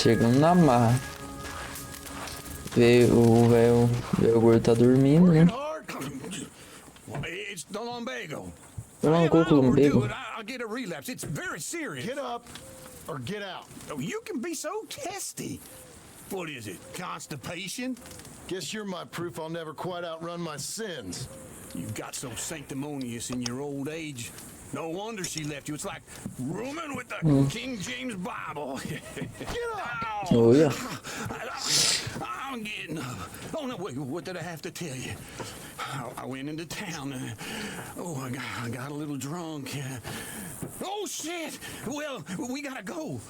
Chegando na marra. Veio o velho. O gordo tá dormindo, né? It's the lumbago. Eu não coloco lumbago. I'll get a relapse. It's very serious. Get up or get out. Oh, you can be so testy. What is it? Constipation? Guess you're my proof I'll never quite outrun my sins. You've got so sanctimonious in your old age. No wonder she left you. It's like rooming with the King James Bible. Get up! Oh yeah. I'm getting up. Oh no, wait, what did I have to tell you? I went into town. I got a little drunk. Oh shit! Well, we gotta go.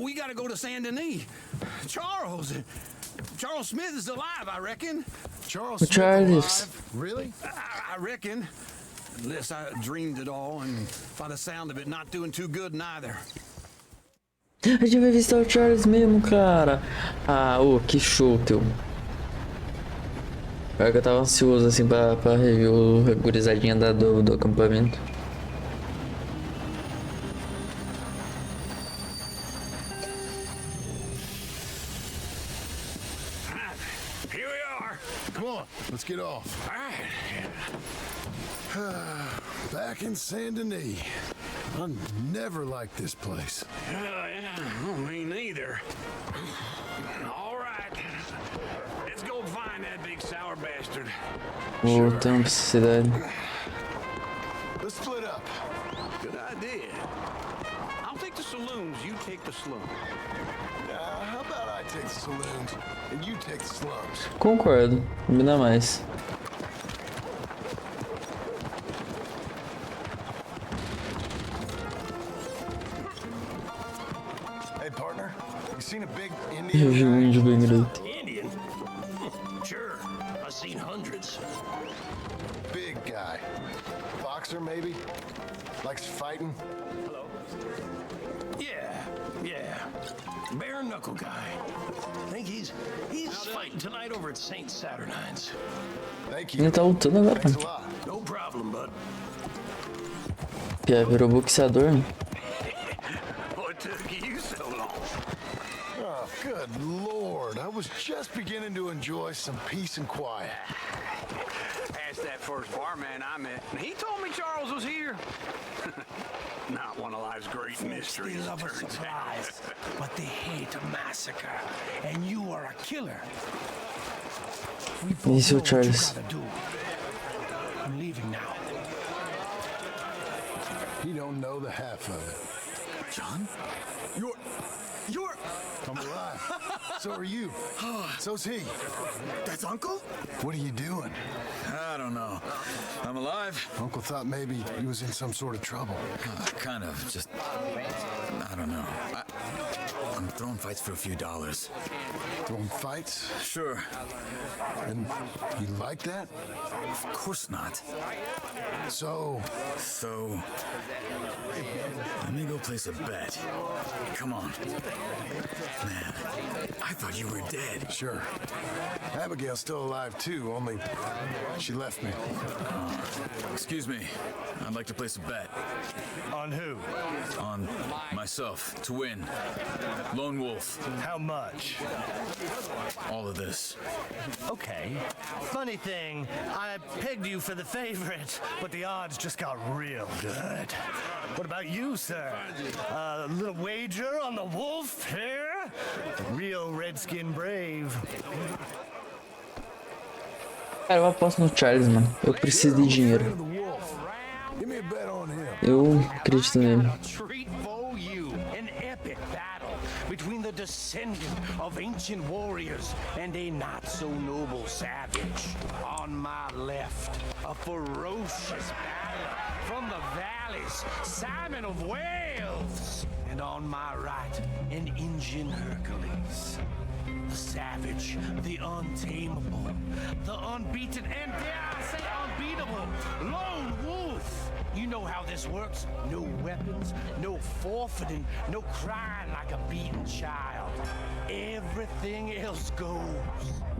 We gotta go to Saint Denis. Charles Smith is alive, I reckon. Charles Smith Charles. alive? Really? I reckon. Unless I dreamed it all, and by the sound of it, not doing too good neither. A gente vai visitar o Charles mesmo, cara. Ah, ô, que show teu. Pior que eu tava ansioso assim pra rever a gurizadinha do acampamento. Here we are. Come on, let's get off. All right. Back in Saint Denis. I never liked this place. Yeah, me neither. All right. Let's go find that big sour bastard. Voltamos pra cidade. Let's split up. Good idea. I'll take the saloons, you take the slums. How about I take the saloons and you take the slums? Concordo, combina mais. Hey, partner, you seen a big Eu vi um Indian? índio bem grande. Indian? Sure, I've seen hundreds. Big guy. Boxer, maybe? Likes fighting? Hello? Yeah. Bare knuckle guy. Think he's fighting tonight over at St. Saturnine's. Thank Ele you. tá lutando agora. Thanks a lot. No problem, bud. Já virou boxeador, né? What took you so long? Oh, good lord. I was just beginning to enjoy some peace and quiet. Asked that first barman I met, and he told me Charles was here. Not one of life's great mysteries. They love a turns out. surprise, but they hate a massacre. And you are a killer. We both Esse é o know what you Charles. gotta do. I'm leaving now. You don't know the half of it. John? You're... I'm alive. So are you. So's he. That's Uncle? What are you doing? I don't know. I'm alive. Uncle thought maybe he was in some sort of trouble. Kind of. Just. I don't know. I'm throwing fights for a few dollars. Throwing fights? Sure. And you like that? Of course not. So, So. Let me go place a bet. Come on. Man, I thought you were dead. sure. Abigail's still alive too, only she left me. Excuse me. I'd like to place a bet. On who? On myself to win. Lone Wolf. How much? All of this. Okay. Funny thing, I pegged you for the favorite, but the odds just got real good. What about you, sir? A little wager on the wolf here? Real redskin brave. Cara, eu aposto no Charles, mano. Eu preciso de dinheiro. Give me a bet on him. Eu acredito nele. Treat for you an epic battle between the descendant of ancient warriors and a not so noble savage. On my left, a ferocious battle from the valleys, Simon of Wales. And on my right, an Indian Hercules. The savage, the untamable, the unbeaten, and dare I say unbeatable, Lone Wolf. You know how this works. No weapons, no forfeiting, no crying like a beaten child. Everything else goes.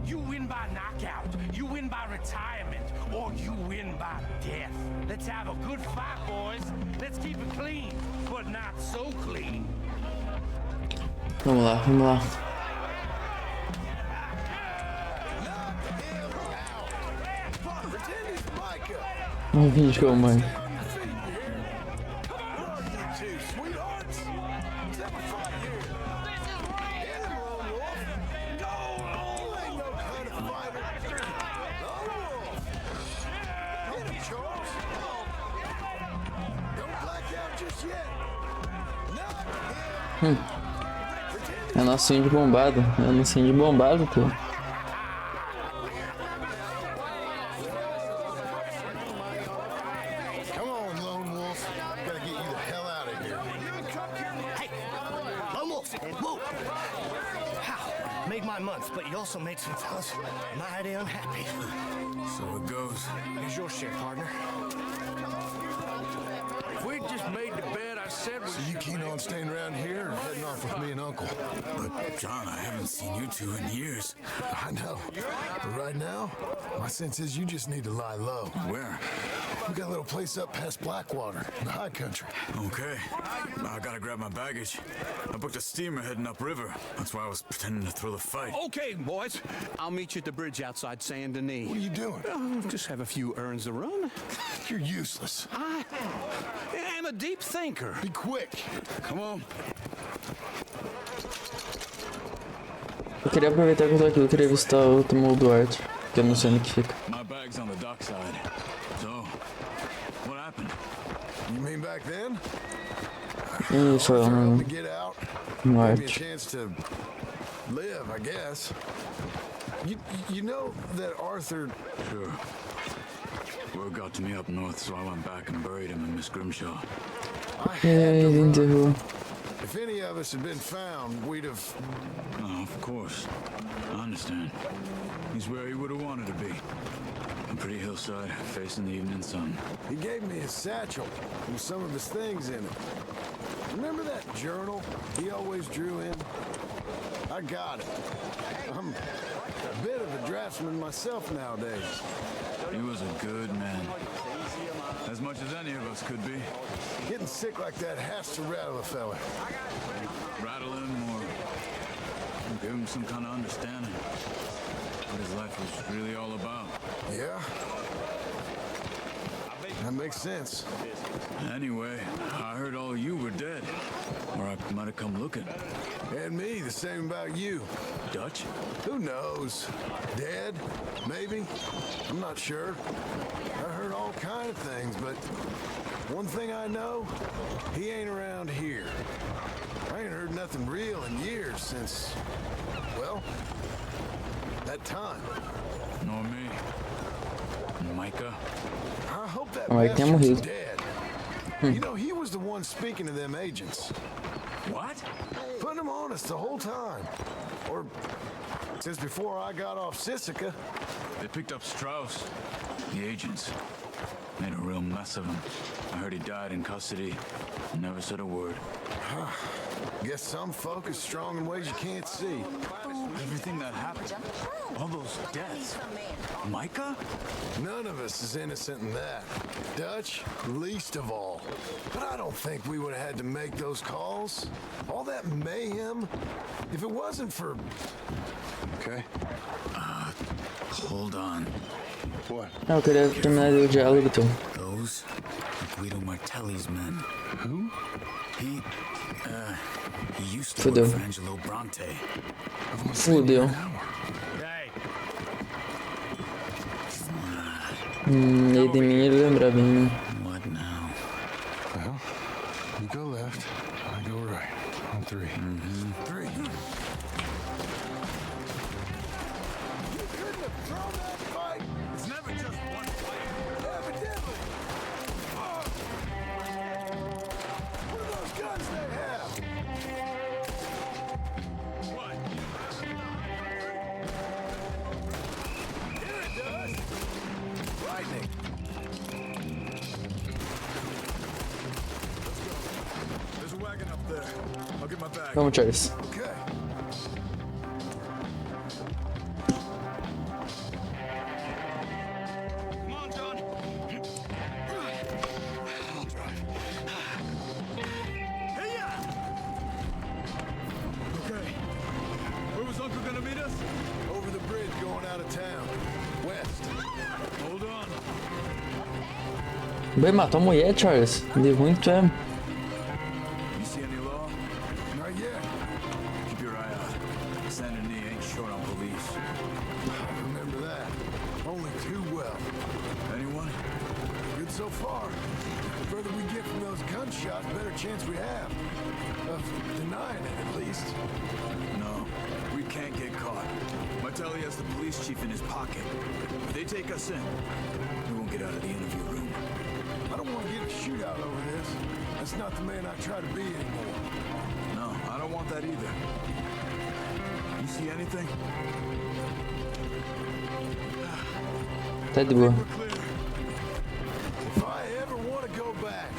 You win by knockout, you win by retirement, or you win by death. Let's have a good fight, boys. Let's keep it clean, but not so clean. Vamos lá, vamos lá. Um vídeo com a mãe. É nocinho de bombado. É nocinho de bombado, pô. Come on, Lone Wolf. Gotta get you the hell out of here. Hey, Lone Wolf, whoa! How? Made my month, but you also made some fellas mighty unhappy. So it goes. Here's your share, partner. If we'd just made the bed I said we So you keen on staying around here or heading off with me and Uncle? But, John, I haven't seen you two in years. I know. But right now, my sense is you just need to lie low. Where? We got a little place up past Blackwater, in the high country. Okay. I gotta grab my baggage. I booked a steamer heading upriver. That's why I was pretending to throw the fight. Okay, boys. I'll meet you at the bridge outside Saint Denis. What are you doing? Oh, just have a few errands to run. You're useless. I am a deep thinker. Be quick. Come on. Eu queria aproveitar que eu tô aqui, eu queria visitar o último Duarte, que eu não sei onde que fica. My bag's on the dockside. So, what happened? You mean back then? Ih, foi lá Trying no to get out. Give me a norte. chance to live, I guess. You know that Arthur... Sure. Word got to me up north, so I went back and buried him in Miss Grimshaw. I E had aí, to ele run. enterrou. If any of us had been found, we'd have... Oh, of course. I understand. He's where he would have wanted to be. A pretty hillside, facing the evening sun. He gave me his satchel with some of his things in it. Remember that journal he always drew in? I got it. I'm a bit of a draftsman myself nowadays. He was a good man. As much as any of us could be. Getting sick like that has to rattle a fella. Rattle him or give him some kind of understanding. What his life was really all about. Yeah? That makes sense. Anyway, I heard all you were dead. Or I might have come looking. And me, the same about you. Dutch? Who knows? Dead? Maybe? I'm not sure. I heard all kind of things, but one thing I know, he ain't around here. I ain't heard nothing real in years since, well, that time. Nor me. Micah? I hope that Alright, tem bastard's morrido. dead. You know, he was the one speaking to them agents. What? Putting them on us the whole time. Or since before I got off Sisika. They picked up Strauss. The agents. Made a real mess of him. I heard he died in custody. Never said a word. Guess some folk is strong in ways you can't see. Everything that happened. All those deaths. Micah? None of us is innocent in that. Dutch, least of all. But I don't think we would have had to make those calls. All that mayhem. If it wasn't for... Okay. Hold on. What? Ah, eu queria terminar o diálogo, então. Those are Guido Martelli's men. Who? He used to Fudeu. work for Angelo Bronte. Fudeu. Hey, E de mim ele lembra bem, né? What now? Well, you go left, I go right. On three. Three. You couldn't have thrown that fight. It's never just one fight. Evidently. What are those guns they have? What? Here it does. Lightning. There's a wagon up there. I'll get my bag. Vamos, Charles. Okay. Come on, John. I'll drive. Okay. Where was Uncle gonna meet us? Over the bridge going out of town. West. Hold on. Bem, matou a mulher, Charles. De ruim que tu é. You see any law? Not yet. Keep your eye out. Saint Denis ain't short on police. I remember that. Only too well. Anyone? Good so far. The further we get from those gunshots, better chance we have. Of denying it, at least. No, we can't get caught. Martelli has the police chief in his pocket. If they take us in, we won't get out of the interview room. I don't want to get a shootout over this. That's not the man I try to be anymore. No, I don't want that either. You see anything? Tá de boa. We're clear. If I ever want to go back,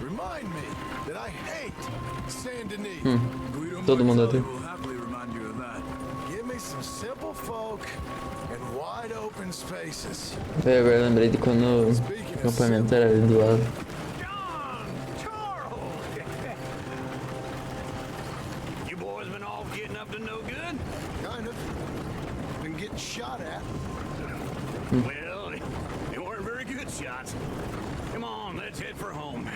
remind me that I hate Saint Denis. Guido Todo mundo Martelli tem. will happily remind you of that. Give me some simple folk and wide open spaces. Eu agora lembrei de quando o acampamento era ali do lado. John! Charles! You boys been all getting up to no good? Kind of. Been getting shot at. Well, they weren't very good shots. Come on, let's head for home.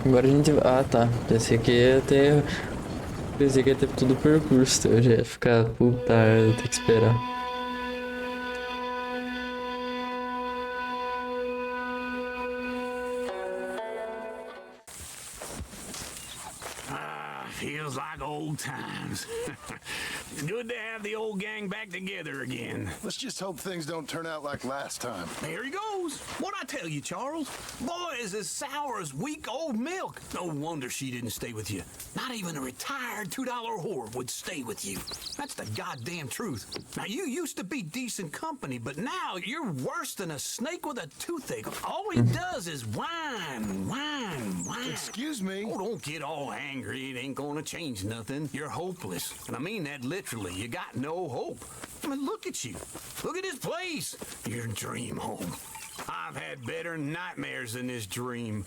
Agora a gente. Ah, tá. Pensei que ia ter. Pensei que ia ter tudo o percurso. Eu já ia ficar. Puta, eu ia ter que esperar. Feels like old times. It's good to have the old gang back together again. Let's just hope things don't turn out like last time. There he goes. What'd I tell you, Charles? Boy is as sour as weak old milk. No wonder she didn't stay with you. Not even a retired $2 whore would stay with you. That's the goddamn truth. Now, you used to be decent company, but now you're worse than a snake with a toothache. All he does is whine, whine, whine. Excuse me. Oh, don't get all angry. It ain't gonna change nothing. You're hopeless. And I mean that literally. You got no hope. I mean, look at you. Look at this place. Your dream home. I've had better nightmares than this dream.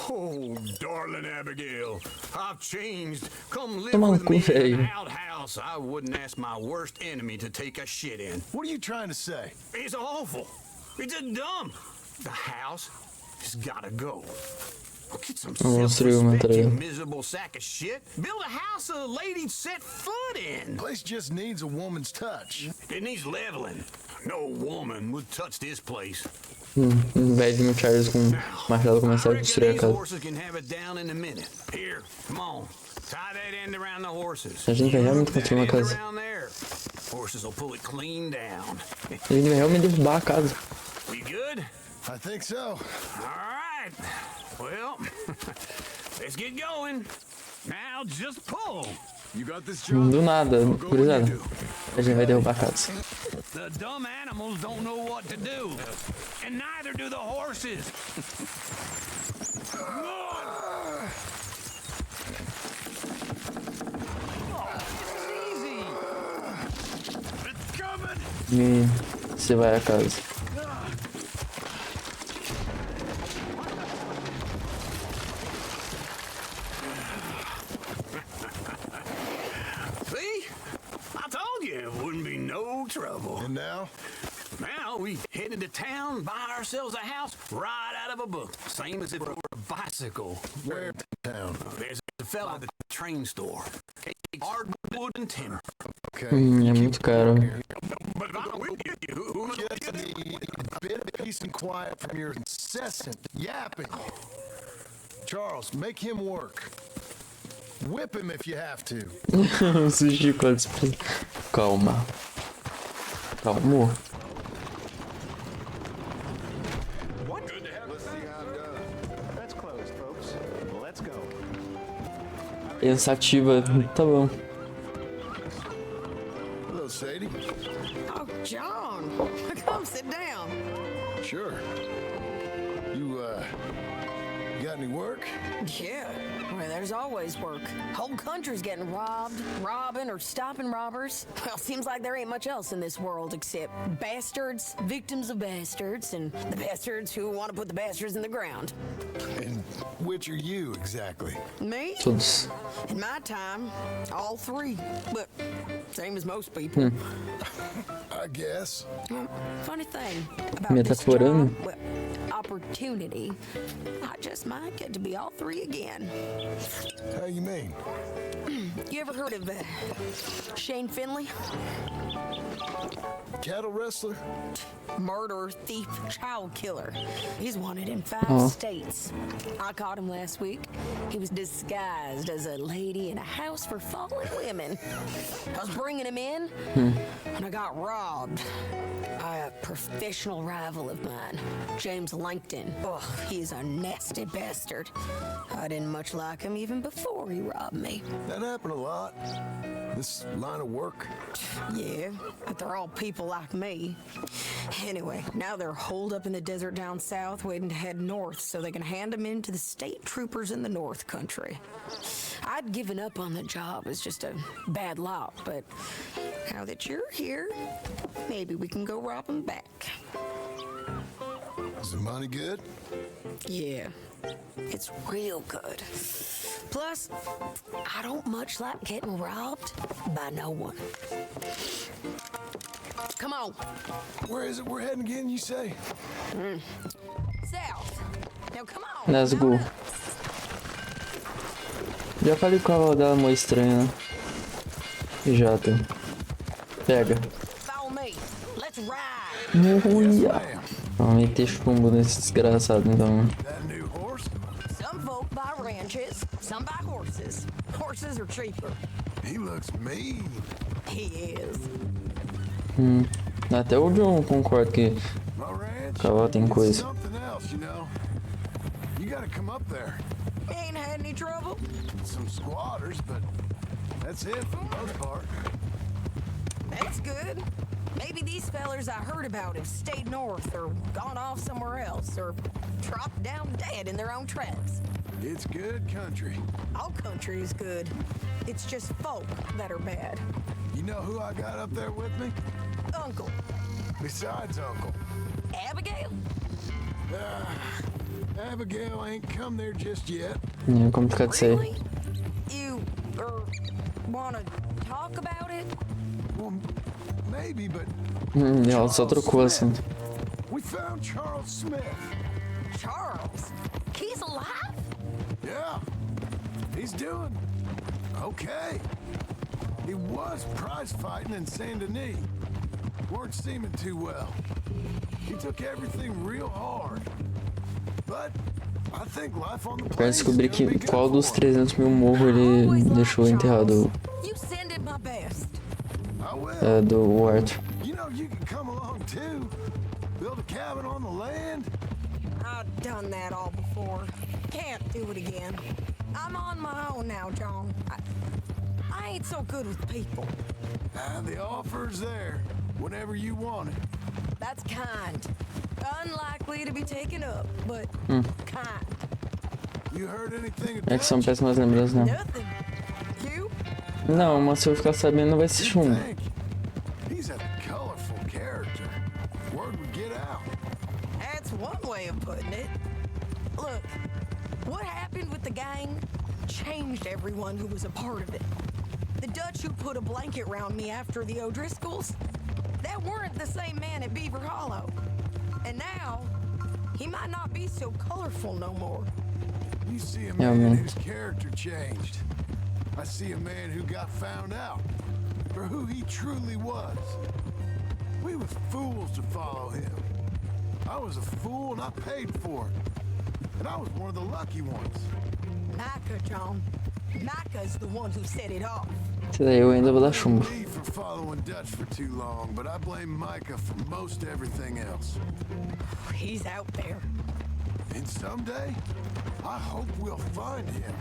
Oh, darling Abigail, I've changed. Come live Toma with cu, me in velho. an outhouse I wouldn't ask my worst enemy to take a shit in. What are you trying to say? It's awful. It's a dump. The house has gotta go. Get some construir uma self-respect, you trailer. miserable sack of shit. Build a house a lady'd set foot in. Place just needs a woman's touch. It needs leveling. No woman would touch this place. Em vez de o Charles com o machado começar a I destruir a reckon these casa. horses can have it down in a minute. Here, come on. Tie that end around the horses. A gente vai realmente That construir uma end casa. around there. Horses will pull it clean down. A gente vai realmente derrubar a casa. We good? I think so. All right. Well, let's get going. Now just pull. You got this job? Do nada, Go when you gurizada. do. A gente vai derrubar a casa. The dumb animals don't know what to do, and neither do the horses. Easy. It's coming. E você vai a casa. See? I told you it wouldn't be no trouble. And now? Now we headed to town, buy ourselves a house right out of a book. Same as if it were a bicycle. Where in town? There's a fella at the train store. Takes hardwood and timber. Okay. É muito caro. But if I'm with you, who Just need a bit of peace and quiet from your incessant yapping. Charles, make him work. Whip him if you have to. Os chicotes. Calma. Calmo. That's closed, folks. Let's go. Pensativa. Tá bom. Hello, Sadie. Oh, John, come sit down. Sure. You got any work? Yeah, well, there's always work. Whole country's getting robbed, robbing, or stopping robbers. Well, seems like there ain't much else in this world except bastards, victims of bastards, and the bastards who want to put the bastards in the ground. And which are you exactly? Me? Todos. In my time, all three. But same as most people. I guess. Funny thing about this Metaforando. job, well, opportunity, I just might get to be all three again. How you mean? You ever heard of Shane Finley? Cattle wrestler? Murderer, thief, child killer. He's wanted in 5 Oh. states. I caught him last week. He was disguised as a lady in a house for fallen women. I was bringing him in, and I got robbed by a professional rival of mine, James Langton. Oh, he's a nasty bastard. I didn't much like him even before he robbed me. That happened a lot. This line of work. Yeah, but they're all people like me. Anyway, now they're holed up in the desert down south, waiting to head north so they can hand them in to the state troopers in the north country. I'd given up on the job as just a bad lot, but now that you're here, maybe we can go rob them back. Is the money good? Yeah, it's real good. Plus, I don't much like getting robbed by no one. Come on. Where is it we're heading again, you say? South. Now come on. Let's mount go. up. Já falei com a avó dela, mó estranha, né? Jato. Pega. Follow me. Let's ride. Uia. Vamos meter chumbo nesse desgraçado, então. That new horse? Some folk buy ranches, some buy horses. Horses are cheaper. He looks mean. He is. Até o John concorda que My ranch? cavalo tem It's coisa. something else, you know. You gotta come up there. Ain't had any trouble. Some squatters, but that's it for the most part. That's good. Maybe these fellers I heard about have stayed north or gone off somewhere else or dropped down dead in their own tracks. It's good country. All country is good. It's just folk that are bad. You know who I got up there with me? Uncle. Besides Uncle. Abigail? Abigail ain't come there just yet. É complicado isso aí. Really? You, wanna talk about it? Well, maybe, but Ela só trocou o assunto. we found Charles Smith. Charles? He's alive? Yeah, he's doing okay. He was prize fighting in Saint Denis. Weren't seeming too well. He took everything real hard. But I think life on the Pra plains is descobrir gonna be que qual good dos for him. 300 mil morros ele deixou enterrado. You send it my best. I will. Do Arthur. You know, you can come along too. Build a cabin on the land. I've done that all before. Can't do it again. I'm on my own now, John. I ain't so good with people. The offer's there whenever you want it. That's kind. Unlikely to be taken up, but kind. You heard anything of É que são Dutch? péssimas lembranças, né? Nothing. You? Não, mas se eu ficar sabendo vai ser chumbo. Think. He's a colorful character. Word would get out. That's one way of putting it. Look, what happened with the gang changed everyone who was a part of it. The Dutch who put a blanket round me after the O'Driscolls, that weren't the same man at Beaver Hollow. And now, he might not be so colorful no more. You see a Yeah, man man. whose character changed. I see a man who got found out for who he truly was. We was fools to follow him. I was a fool and I paid for it. And I was one of the lucky ones. Micah, John. Micah's the one who set it off. Isso daí eu ainda vou dar chumbo. Me for following Dutch for too long, but I blame Micah for most everything else. He's out there. And someday, I hope we'll find him.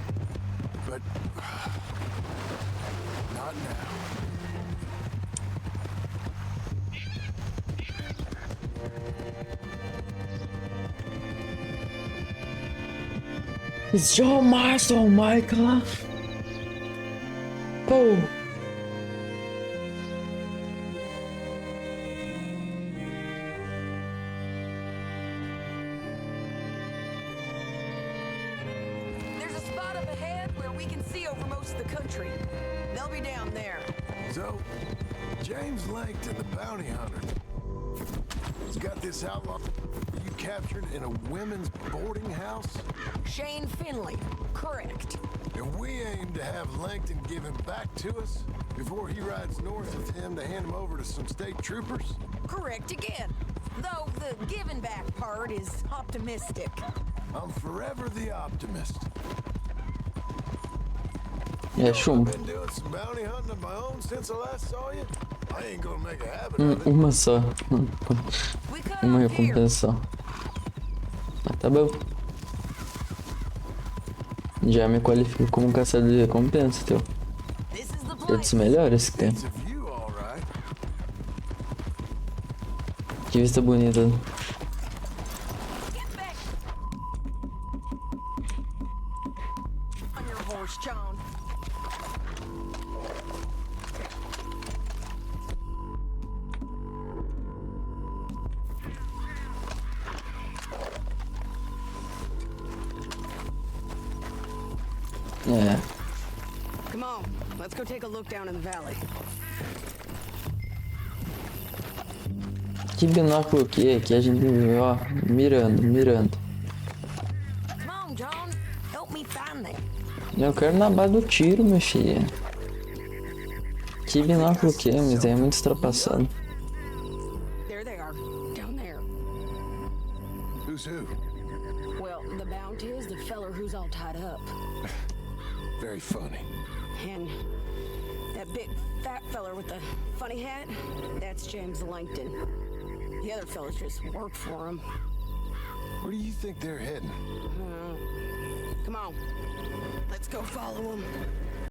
But not now. It's your milestone, Michael. Pô. ahead where we can see over most of the country. They'll be down there. So, James Langton, the bounty hunter, has got this outlaw you captured in a women's boarding house? Shane Finley, correct. And we aim to have Langton give him back to us before he rides north with him to hand him over to some state troopers? Correct again. Though the giving back part is optimistic. I'm forever the optimist. É chumbo. I've been doing some bounty hunting of my own since I last saw you. I ain't gonna make a habit of it. Uma só. We cut Uma off here. recompensa só. Mas tá bom. Já me qualifico como caçador de recompensa, teu. This is the É dos place. melhores que tem. It's a view, all right. Que vista bonita. Get back on your horse, John. É. Come on, let's go take a look down in the valley. Que binóculo que é? Que a gente vive, ó, mirando. Come on, John. Help me find them. Eu quero na base do tiro, meu filho. Que binóculo que é? Mas é muito ultrapassado. There they are, down there. Who's who? Well, the bounty is the feller who's all tied up. Very funny. And that big fat feller with the funny hat, that's James Langton. The other fellas just work for him. Where do you think they're heading? Come on, let's go follow him.